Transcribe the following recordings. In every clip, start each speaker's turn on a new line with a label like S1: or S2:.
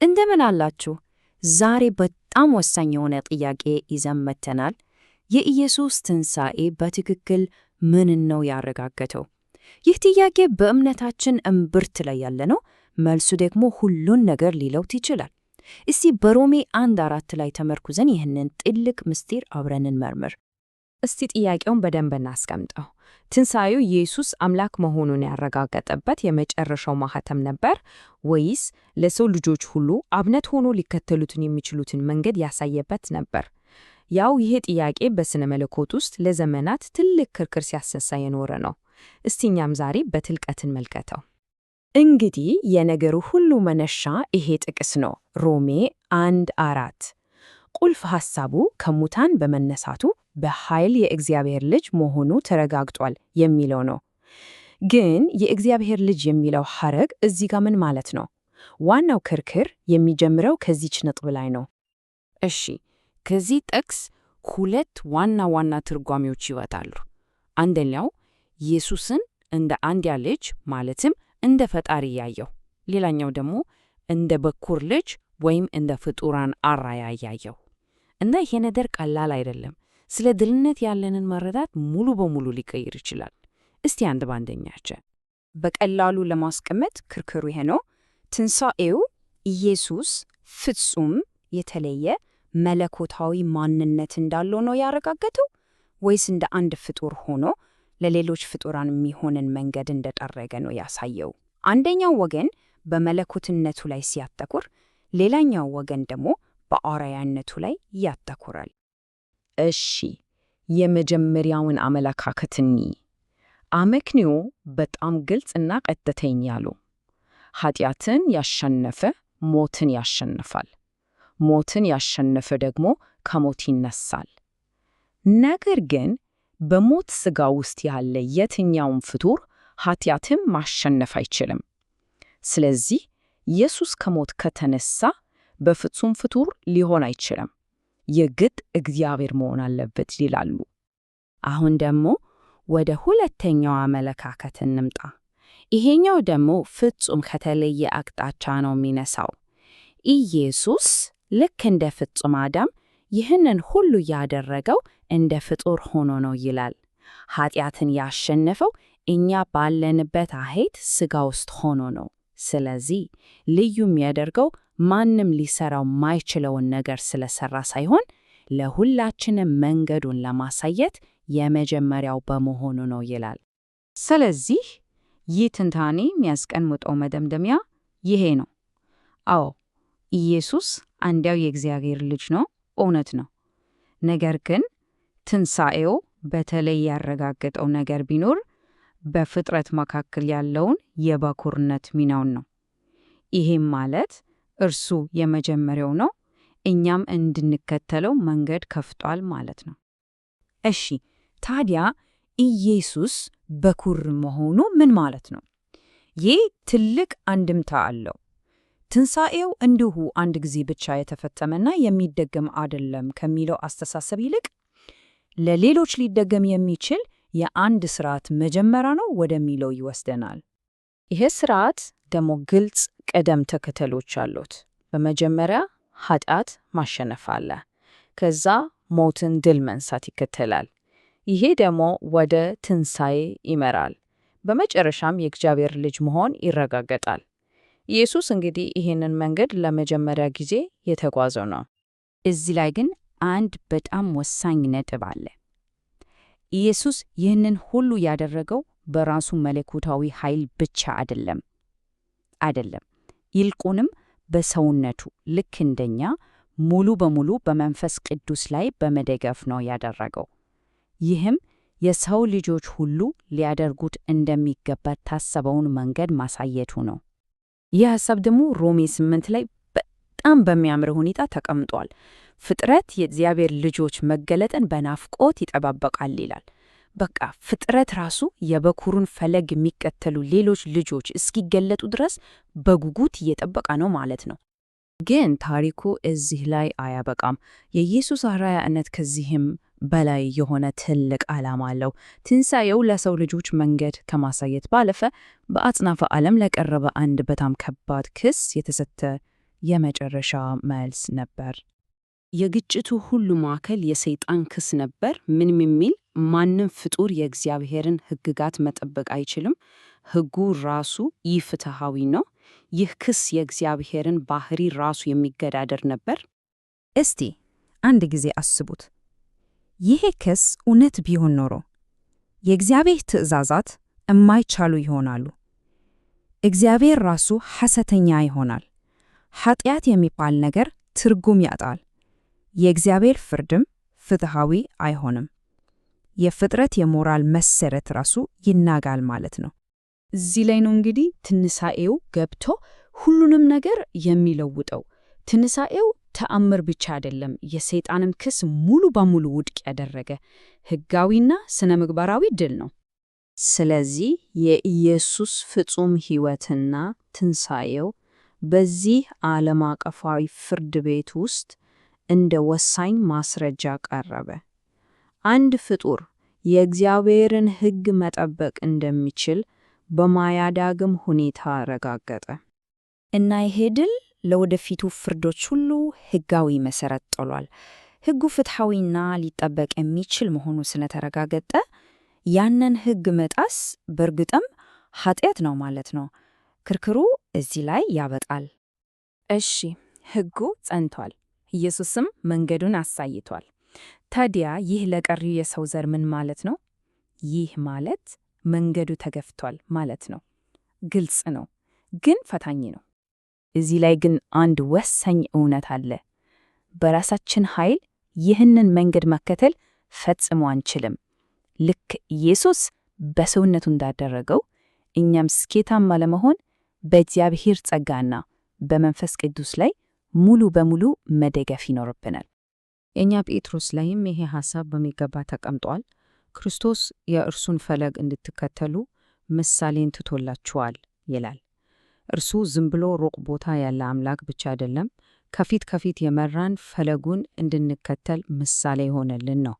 S1: እንደምን አላችሁ? ዛሬ በጣም ወሳኝ የሆነ ጥያቄ ይዘን መጥተናል። የኢየሱስ ትንሣኤ በትክክል ምንን ነው ያረጋገጠው? ይህ ጥያቄ በእምነታችን እምብርት ላይ ያለ ነው። መልሱ ደግሞ ሁሉን ነገር ሊለውጥ ይችላል። እስቲ በሮሜ 1:4 ላይ ተመርኩዘን ይህንን ጥልቅ ምስጢር አብረን እንመርምር።
S2: እስቲ ጥያቄውን በደንብ እናስቀምጠው። ትንሣኤው ኢየሱስ አምላክ መሆኑን ያረጋገጠበት የመጨረሻው ማኅተም ነበር ወይስ ለሰው ልጆች ሁሉ አብነት ሆኖ ሊከተሉትን የሚችሉትን መንገድ ያሳየበት ነበር? ያው ይሄ ጥያቄ በሥነ መለኮት ውስጥ ለዘመናት ትልቅ ክርክር ሲያስነሳ የኖረ ነው። እስቲ እኛም ዛሬ በጥልቀት እንመልከተው።
S1: እንግዲህ የነገሩ ሁሉ መነሻ ይሄ ጥቅስ ነው፣ ሮሜ 1:4። ቁልፍ ሐሳቡ ከሙታን በመነሳቱ በኃይል የእግዚአብሔር ልጅ መሆኑ ተረጋግጧል የሚለው ነው። ግን የእግዚአብሔር ልጅ የሚለው ሐረግ እዚህ ጋር ምን ማለት ነው? ዋናው ክርክር የሚጀምረው ከዚች ነጥብ ላይ ነው።
S2: እሺ፣ ከዚህ ጥቅስ ሁለት ዋና ዋና ትርጓሜዎች ይወጣሉ። አንደኛው ኢየሱስን እንደ አንድያ ልጅ ማለትም እንደ ፈጣሪ ያየው፣ ሌላኛው ደግሞ እንደ በኩር ልጅ ወይም እንደ ፍጡራን አርአያ ያየው። እና ይሄ ነገር ቀላል አይደለም። ስለ ድልነት ያለንን መረዳት ሙሉ በሙሉ ሊቀይር ይችላል። እስቲ አንድ ባንደኛችን
S1: በቀላሉ ለማስቀመጥ ክርክሩ ይሄ ነው። ትንሣኤው ኢየሱስ ፍጹም የተለየ መለኮታዊ ማንነት እንዳለው ነው ያረጋገጠው ወይስ እንደ አንድ ፍጡር ሆኖ ለሌሎች ፍጡራን የሚሆንን መንገድ እንደጠረገ ነው ያሳየው? አንደኛው ወገን በመለኮትነቱ ላይ ሲያተኩር፣ ሌላኛው ወገን ደግሞ በአርአያነቱ ላይ ያተኩራል።
S2: እሺ፣ የመጀመሪያውን አመለካከት እንይ። አመክንዮ በጣም ግልጽና ቀጥተኛ ነው። ኃጢአትን ያሸነፈ ሞትን ያሸንፋል፣ ሞትን ያሸነፈ ደግሞ ከሞት ይነሳል። ነገር ግን በሞት ሥጋ ውስጥ ያለ የትኛውም ፍጡር ኃጢአትን ማሸነፍ አይችልም። ስለዚህ ኢየሱስ ከሞት ከተነሳ በፍጹም ፍጡር ሊሆን አይችልም፣ የግድ እግዚአብሔር መሆን አለበት ይላሉ።
S1: አሁን ደግሞ ወደ ሁለተኛው አመለካከት እንምጣ። ይሄኛው ደግሞ ፍጹም ከተለየ አቅጣጫ ነው የሚነሳው። ኢየሱስ ልክ እንደ ፍጹም አዳም ይህንን ሁሉ ያደረገው እንደ ፍጡር ሆኖ ነው ይላል። ኃጢአትን ያሸነፈው እኛ ባለንበት አሄት ሥጋ ውስጥ ሆኖ ነው። ስለዚህ ልዩ የሚያደርገው ማንም ሊሰራው ማይችለውን ነገር ስለሰራ ሳይሆን ለሁላችንም መንገዱን ለማሳየት የመጀመሪያው በመሆኑ ነው ይላል።
S2: ስለዚህ ይህ ትንታኔ የሚያስቀምጠው መደምደሚያ ይሄ ነው። አዎ፣ ኢየሱስ አንድያው የእግዚአብሔር ልጅ ነው፣ እውነት ነው። ነገር ግን ትንሣኤው በተለይ ያረጋገጠው ነገር ቢኖር በፍጥረት መካከል ያለውን የበኩርነት ሚናውን ነው። ይሄም ማለት እርሱ የመጀመሪያው ነው፣ እኛም እንድንከተለው መንገድ ከፍቷል ማለት ነው።
S1: እሺ፣ ታዲያ ኢየሱስ በኩር መሆኑ ምን ማለት ነው? ይህ ትልቅ አንድምታ አለው። ትንሣኤው እንዲሁ አንድ ጊዜ ብቻ የተፈጸመና የሚደገም አይደለም ከሚለው አስተሳሰብ ይልቅ ለሌሎች ሊደገም የሚችል የአንድ ሥርዓት መጀመሪያ ነው ወደሚለው ይወስደናል። ይህ ሥርዓት ደግሞ ግልጽ ቅደም ተከተሎች አሉት። በመጀመሪያ ኃጢአት ማሸነፍ አለ። ከዛ ሞትን ድል መንሳት ይከተላል። ይሄ ደግሞ ወደ ትንሣኤ ይመራል። በመጨረሻም የእግዚአብሔር ልጅ መሆን ይረጋገጣል። ኢየሱስ እንግዲህ ይህንን መንገድ ለመጀመሪያ ጊዜ የተጓዘው ነው።
S2: እዚህ ላይ ግን አንድ በጣም ወሳኝ ነጥብ አለ። ኢየሱስ ይህንን ሁሉ ያደረገው በራሱ መለኮታዊ ኃይል ብቻ አይደለም። ይልቁንም በሰውነቱ ልክ እንደኛ ሙሉ በሙሉ በመንፈስ ቅዱስ ላይ በመደገፍ ነው ያደረገው። ይህም የሰው ልጆች ሁሉ ሊያደርጉት እንደሚገባ ታሰበውን መንገድ ማሳየቱ ነው። ይህ ሐሳብ ደግሞ ሮሜ 8 ላይ በጣም በሚያምር ሁኔታ ተቀምጧል። ፍጥረት የእግዚአብሔር ልጆች መገለጥን በናፍቆት ይጠባበቃል ይላል። በቃ ፍጥረት ራሱ የበኩሩን ፈለግ የሚከተሉ ሌሎች ልጆች እስኪገለጡ ድረስ በጉጉት እየጠበቀ ነው ማለት ነው። ግን ታሪኩ እዚህ ላይ አያበቃም። የኢየሱስ አርአያነት ከዚህም በላይ የሆነ ትልቅ ዓላማ አለው። ትንሣኤው ለሰው ልጆች መንገድ ከማሳየት ባለፈ በአጽናፈ ዓለም ለቀረበ አንድ በጣም ከባድ ክስ የተሰጠ የመጨረሻ መልስ ነበር።
S3: የግጭቱ ሁሉ ማዕከል የሰይጣን ክስ ነበር። ምንም የሚል ማንም ፍጡር የእግዚአብሔርን ሕግጋት መጠበቅ አይችልም። ሕጉ ራሱ ኢፍትሐዊ ነው። ይህ ክስ የእግዚአብሔርን ባህሪ ራሱ የሚገዳደር ነበር።
S1: እስቲ አንድ ጊዜ አስቡት። ይሄ ክስ እውነት ቢሆን ኖሮ የእግዚአብሔር ትእዛዛት የማይቻሉ ይሆናሉ። እግዚአብሔር ራሱ ሐሰተኛ ይሆናል። ኃጢአት የሚባል ነገር ትርጉም ያጣል። የእግዚአብሔር ፍርድም ፍትሐዊ አይሆንም። የፍጥረት የሞራል መሰረት ራሱ ይናጋል ማለት ነው።
S3: እዚህ ላይ ነው እንግዲህ ትንሣኤው ገብቶ ሁሉንም ነገር የሚለውጠው። ትንሣኤው ተአምር ብቻ አይደለም፣ የሰይጣንም ክስ ሙሉ በሙሉ ውድቅ ያደረገ ሕጋዊና ስነ ምግባራዊ ድል ነው።
S2: ስለዚህ የኢየሱስ ፍጹም ሕይወትና ትንሣኤው በዚህ ዓለም አቀፋዊ ፍርድ ቤት ውስጥ እንደ ወሳኝ ማስረጃ ቀረበ። አንድ ፍጡር የእግዚአብሔርን ሕግ መጠበቅ እንደሚችል በማያዳግም ሁኔታ አረጋገጠ።
S1: እና ይሄ ድል ለወደፊቱ ፍርዶች ሁሉ ሕጋዊ መሰረት ጥሏል። ሕጉ ፍትሐዊና ሊጠበቅ የሚችል መሆኑ ስለተረጋገጠ ያንን ሕግ መጣስ በእርግጥም ኃጢአት ነው ማለት ነው። ክርክሩ እዚህ ላይ ያበቃል።
S3: እሺ፣ ሕጉ ጸንቷል፣ ኢየሱስም መንገዱን አሳይቷል። ታዲያ ይህ ለቀሪው የሰው ዘር ምን ማለት ነው? ይህ ማለት መንገዱ ተገፍቷል ማለት ነው። ግልጽ ነው፣ ግን ፈታኝ ነው። እዚህ ላይ ግን አንድ ወሳኝ እውነት አለ። በራሳችን ኃይል ይህንን መንገድ መከተል ፈጽሞ አንችልም። ልክ ኢየሱስ በሰውነቱ እንዳደረገው እኛም ስኬታማ ለመሆን በእግዚአብሔር ጸጋና በመንፈስ ቅዱስ ላይ ሙሉ በሙሉ መደገፍ ይኖርብናል።
S2: እኛ ጴጥሮስ ላይም ይሄ ሐሳብ በሚገባ ተቀምጧል። ክርስቶስ የእርሱን ፈለግ እንድትከተሉ ምሳሌን ትቶላችኋል ይላል። እርሱ ዝም ብሎ ሩቅ ቦታ ያለ አምላክ ብቻ አይደለም፣ ከፊት ከፊት የመራን ፈለጉን እንድንከተል ምሳሌ የሆነልን ነው።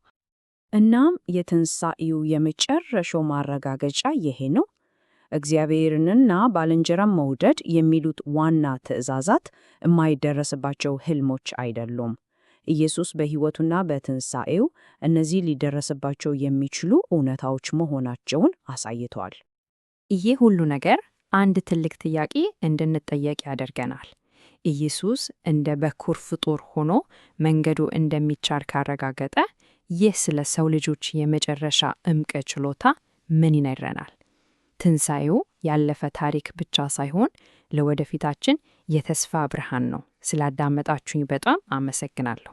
S1: እናም የትንሣኤው የመጨረሻው ማረጋገጫ ይሄ ነው። እግዚአብሔርንና ባልንጀራን መውደድ የሚሉት ዋና ትእዛዛት የማይደረስባቸው ሕልሞች አይደሉም። ኢየሱስ በሕይወቱና በትንሣኤው እነዚህ ሊደረስባቸው የሚችሉ እውነታዎች መሆናቸውን አሳይተዋል።
S3: ይህ ሁሉ ነገር አንድ ትልቅ ጥያቄ እንድንጠየቅ ያደርገናል። ኢየሱስ እንደ በኩር ፍጡር ሆኖ መንገዱ እንደሚቻል ካረጋገጠ ይህ ስለ ሰው ልጆች የመጨረሻ እምቅ ችሎታ ምን ይነግረናል? ትንሣኤው ያለፈ ታሪክ ብቻ ሳይሆን ለወደፊታችን የተስፋ ብርሃን ነው። ስላዳመጣችሁኝ በጣም አመሰግናለሁ።